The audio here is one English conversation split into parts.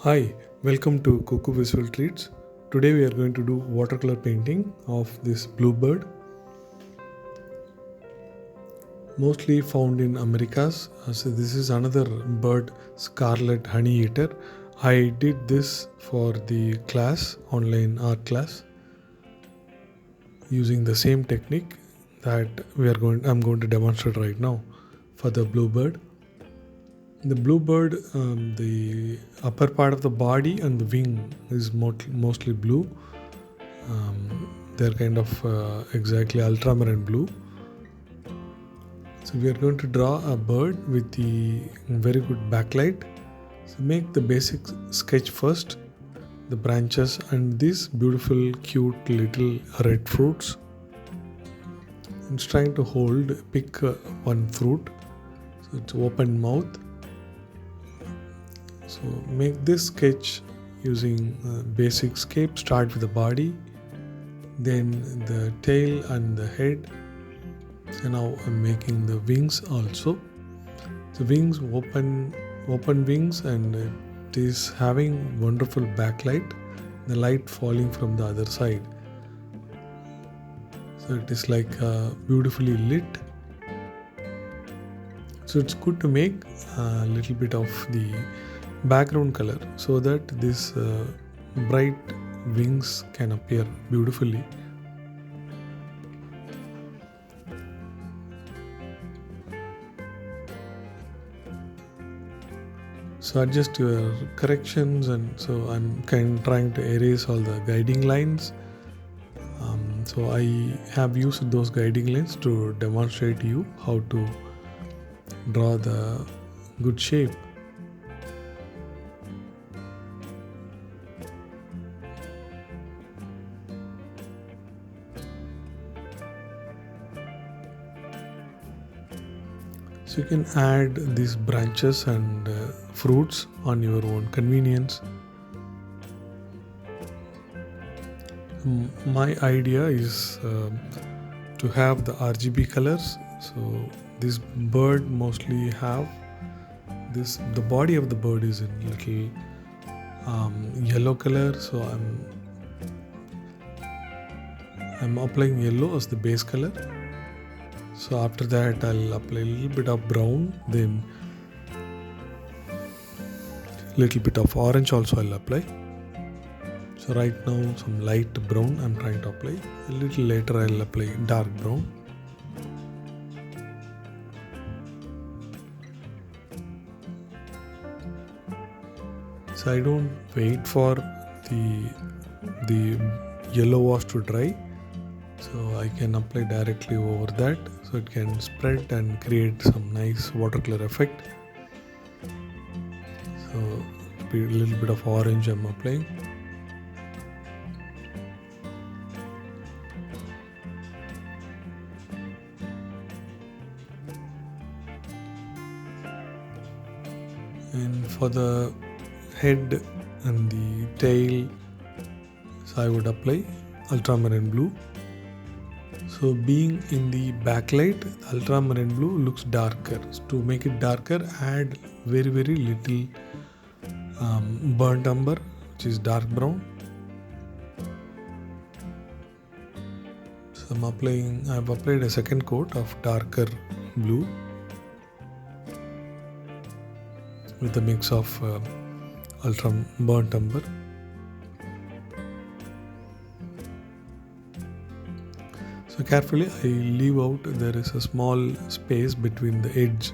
Hi, welcome to Cuckoo Visual Treats. Today we are going to do watercolor painting of this bluebird, mostly found in Americas. So this is another bird, scarlet honey eater. I did this for the class, online art class, using the same technique that I'm going to demonstrate right now for the bluebird. The bluebird, the upper part of the body and the wing is mostly blue. They're kind of exactly ultramarine blue. So we are going to draw a bird with the very good backlight. So make the basic sketch first, the branches and these beautiful cute little red fruits. It's trying to pick one fruit. So it's open mouth. So make this sketch using basic scape. Start with the body, then the tail and the head. So now I'm making the wings also. The wings open wings, and it is having wonderful backlight. The light falling from the other side. So it is like beautifully lit. So it's good to make a little bit of the background color so that this bright wings can appear beautifully. So adjust your corrections, and so I'm trying to erase all the guiding lines. So I have used those guiding lines to demonstrate you how to draw the good shape. So you can add these branches and fruits on your own convenience. My idea is to have the RGB colors. So this bird mostly have this. The body of the bird is in little yellow color. So I'm applying yellow as the base color. So after that I'll apply a little bit of brown, then little bit of orange also I'll apply. So right now some light brown I'm trying to apply. A little later I'll apply dark brown. So I don't wait for the yellow wash to dry. So I can apply directly over that, so it can spread and create some nice watercolor effect. So a little bit of orange I'm applying. And for the head and the tail, so I would apply ultramarine blue. So being in the backlight, ultramarine blue looks darker. So to make it darker, add very little burnt umber, which is dark brown. So I've applied a second coat of darker blue with a mix of burnt umber. So carefully I leave out, there is a small space between the edge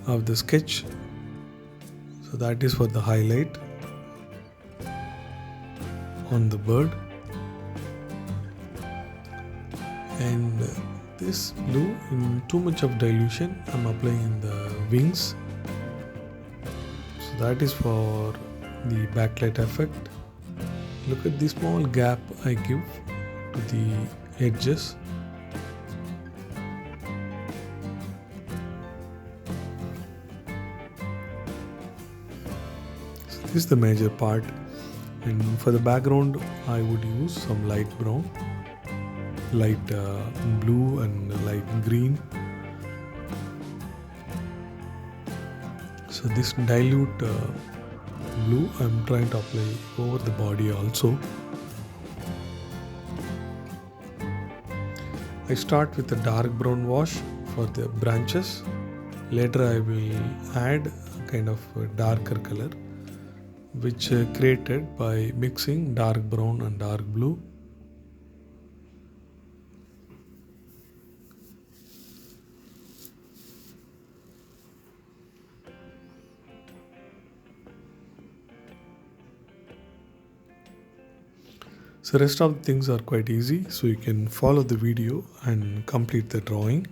of the sketch. So that is for the highlight on the bird. And this blue, in too much of dilution, I'm applying in the wings. So that is for the backlight effect. Look at the small gap I give to the edges. This is the major part, and for the background I would use some light brown, light blue and light green. So this dilute blue I'm trying to apply over the body also. I start with a dark brown wash for the branches. Later I will add a kind of a darker color which created by mixing dark brown and dark blue. So rest of the things are quite easy, so you can follow the video and complete the drawing.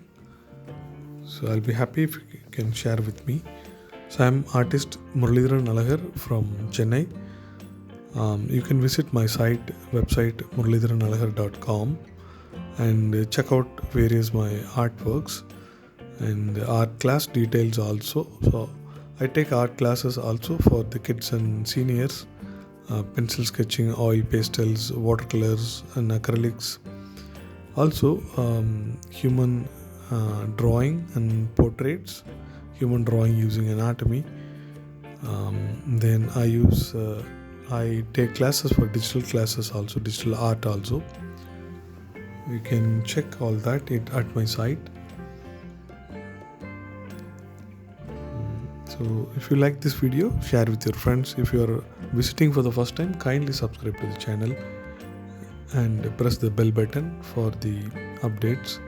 So I'll be happy if you can share with me. So I'm artist Muralidharan.alagar from Chennai. You can visit my website muralidharan.alagar.com and check out various my artworks and art class details also. So I take art classes also for the kids and seniors. Pencil sketching, oil pastels, watercolors and acrylics. Also human drawing and portraits, human drawing using anatomy. Then I take classes for digital classes also, digital art also. You can check all that at my site. So if you like this video, share with your friends. If you are visiting for the first time, kindly subscribe to the channel and press the bell button for the updates.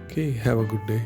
Okay, have a good day.